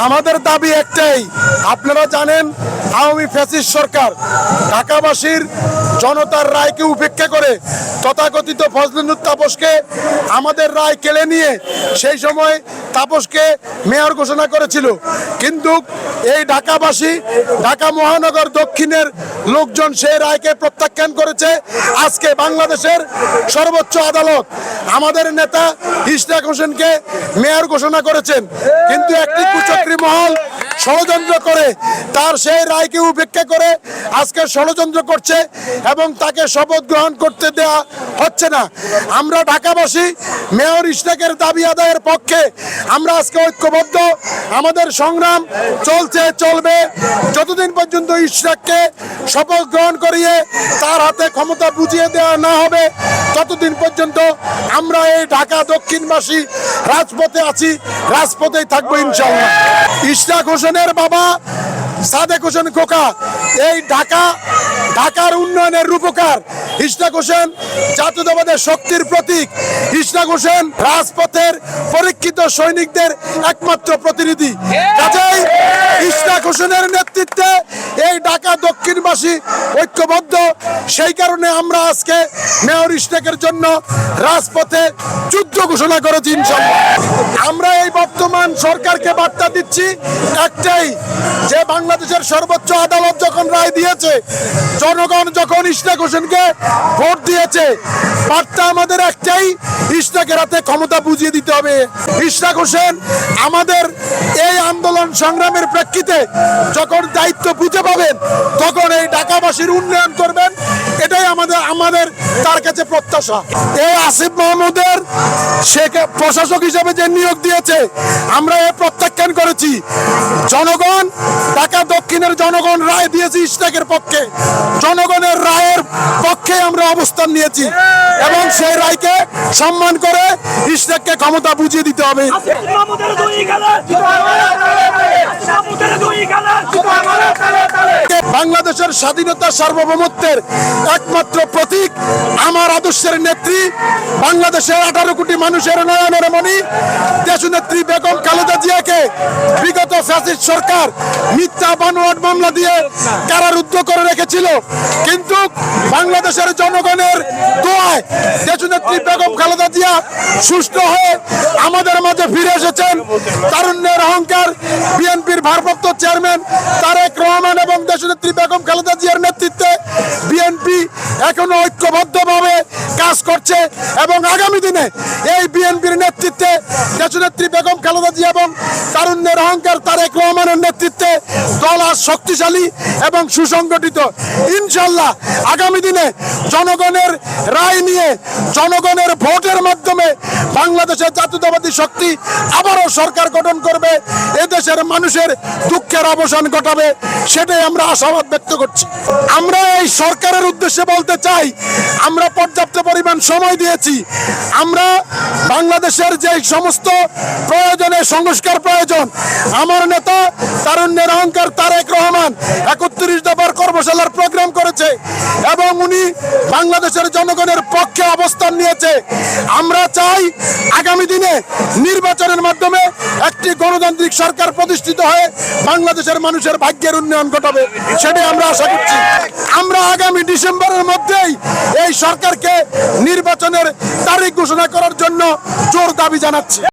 আমাদের দাবি একটাই, আপনারা জানেন আওয়ামী ফ্যাসিস্ট সরকার ঢাকাবাসীর জনতার রায়কে উপেক্ষা করে তথাকথিত ফজলুল তাপসকে আমাদের রায় কেড়ে নিয়ে সেই সময় তাপসকে মেয়র ঘোষণা করেছিল। কিন্তু এই ঢাকাবাসী, ঢাকা মহানগর দক্ষিণের লোকজন সেই রায়কে প্রত্যাখ্যান করেছে। আজকে বাংলাদেশের সর্বোচ্চ আদালত আমাদের নেতা ইশরাক হোসেনকে মেয়র ঘোষণা করেছেন, কিন্তু একটি কুচক্রী মহল ষড়যন্ত্র করে তার সেই রায়কে উপেক্ষা করে আজকে ষড়যন্ত্র করছে এবং তাকে শপথ গ্রহণ করতে দেওয়া হচ্ছে না। আমরা ঢাকাবাসী মেয়র ইশরাকের দাবি আদায়ের পক্ষে আমরা আজকে ঐক্যবদ্ধ। আমাদের সংগ্রাম চলছে, চলবে যতদিন পর্যন্ত ইশরাককে শপথ গ্রহণ করিয়ে তার হাতে ক্ষমতা বুঝিয়ে দেওয়া না হবে, ততদিন পর্যন্ত আমরা এই ঢাকা দক্ষিণবাসী রাজপথে আছি, রাজপথেই থাকবো ইনশাআল্লাহ। ইশরাক হোসেনের বাবা সাদেক হোসেন খোকা এই ঢাকার উন্নয়নের রূপকার। ইশরাক হোসেন জাতীয়তাবাদের শক্তির প্রতীক। ইশরাক হোসেন রাজপথের পরীক্ষিত সৈনিকদের একমাত্র প্রতিনিধি। কাজেই ইশরাক হোসেনের নেতৃত্বে এই ঢাকা দক্ষিণবাসী ঐক্যবদ্ধ। সেই কারণে আমরা আজকে মেয়র ইশরাকের জন্য রাজপথে যুদ্ধ ঘোষণা করেছি ইনশাআল্লাহ। আমরা এই বর্তমান সরকারকে বার্তা দিচ্ছি একটাই, যে বাংলাদেশের সর্বোচ্চ আদালত যখন রায় দিয়েছে, জনগণ যখন ইশরাক হোসেনকে ভোট দিয়েছে, বার্তা আমাদের একটাই, ইশরাকের হাতে ক্ষমতা বুঝিয়ে দিতে হবে। ইশরাক হোসেন আমাদের এই আন্দোলন সংগ্রামের প্রেক্ষিতে যখন দায়িত্ব বুঝে পাবেন, তখন এই ঢাকাবাসীর উন্নয়ন করবেন, এটাই আমাদের তার কাছে প্রত্যাশা। এই আসিফ মাহমুদের প্রশাসক হিসেবে যে নিয়োগ দিয়েছে, আমরা এ প্রত্যাখ্যান করেছি। জনগণ, ঢাকা দক্ষিণের জনগণ রায় দিয়েছে ইশরাকের পক্ষে, জনগণের রায়ের পক্ষে আমরা অবস্থান নিয়েছি এবং সেই রায়কে সম্মান করে ইশরাককে ক্ষমতা বুঝিয়ে দিতে হবে। বাংলাদেশের স্বাধীনতা সার্বভৌমত্বের একমাত্র প্রতীক আমার আদর্শের নেত্রী, বাংলাদেশের 18 কোটি মানুষের নয়নের মণি দেশনেত্রী বেগম খালেদা জিয়াকে বিগত ফ্যাসিস্ট সরকার মিথ্যা বানোয়াট মামলা দিয়ে কারারুদ্ধ করে রেখেছিল। কিন্তু বাংলাদেশের জনগণের দোয়ায় দেশনেত্রী বেগম খালেদা জিয়া সুস্থ হয়ে আমাদের মাঝে ফিরে এসেছেন। তারুণ্যের অহংকার বিএনপির ভারপ্রাপ্ত চেয়ারম্যান তারেক রহমান এবং দেশনেত্রী বেগম খালেদা জিয়ার নেতৃত্বে বিএনপি এখনো ঐক্যবদ্ধভাবে কাজ করছে এবং আগামী দিনে এই বিএনপির নেতৃত্বে দেশনেত্রী বেগম খালেদা জিয়া এবং তারুণ্যের অহংকার তারেক রহমানের নেতৃত্বে দল আজ শক্তিশালী এবং সুসংগঠিত। ইনশাআল্লাহ আগামী দিনে জনগণের রায় নিয়ে, জনগণের ভোটের মাধ্যমে বাংলাদেশের জাতীয়তাবাদী শক্তি আবারও সরকার গঠন করবে, এদেশের মানুষের দুঃখের অবসান ঘটাবে, সেটাই আমরা আশাবাদ ব্যক্ত করছি। আমরা এই সরকারের উদ্দেশ্যে বলতে চাই, আমরা পর্যাপ্ত পরিমাণ সময় দিয়েছি। আমরা বাংলাদেশের যে সমস্ত প্রয়োজনে সংস্কার প্রয়োজন, আমার নেতা তারুণ্যের অহংকার তারেক রহমান 31 দফার কর্মশালার প্রোগ্রাম করেছে এবং উনি বাংলাদেশের জনগণের পক্ষে অবস্থান নিয়েছে। আমরা চাই আগামী দিনে নির্বাচনের মাধ্যমে একটি গণতান্ত্রিক সরকার প্রতিষ্ঠিত হয়ে বাংলাদেশের মানুষের ভাগ্যের উন্নয়ন ঘটাবে, সেটাই আমরা আশা করছি। আমরা আগামী ডিসেম্বরের মধ্যেই এই সরকারকে নির্বাচনের তারিখ ঘোষণা করার জন্য জোর দাবি জানাচ্ছি।